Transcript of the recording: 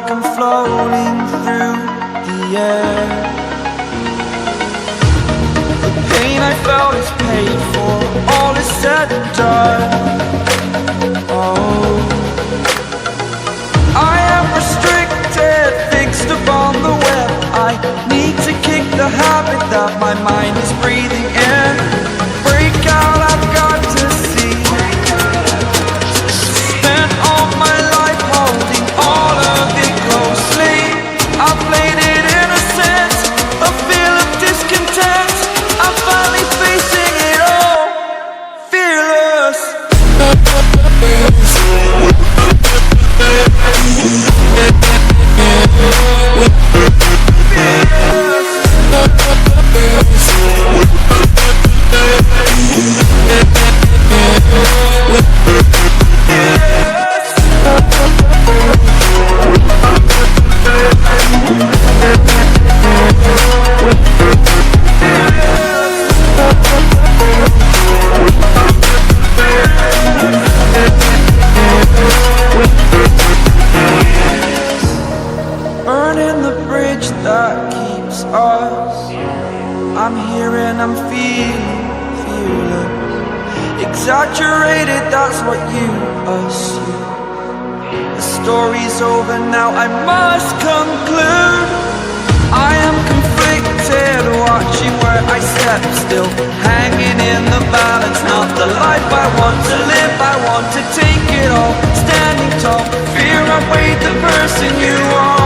like I'm floating through the air. The pain I felt is paid for, all is said and done. Oh, I am restricted, fixed upon the web. I need to kick the habit that my mind is breathing in. Break out, I've got to see. Spent all my life holding all of it closely. I played it innocent, a feel of discontent. I'm finally facing it all, fearless. Burning the bridge that keeps us. I'm here and I'm feeling fearless. Exaggerated, that's what you assume. The story's over now, I must conclude. I am conflicted, watching where I step still, hanging in the balance. Not the life I want to live, I want to take it all. Standing tall, fear outweighed the person you are.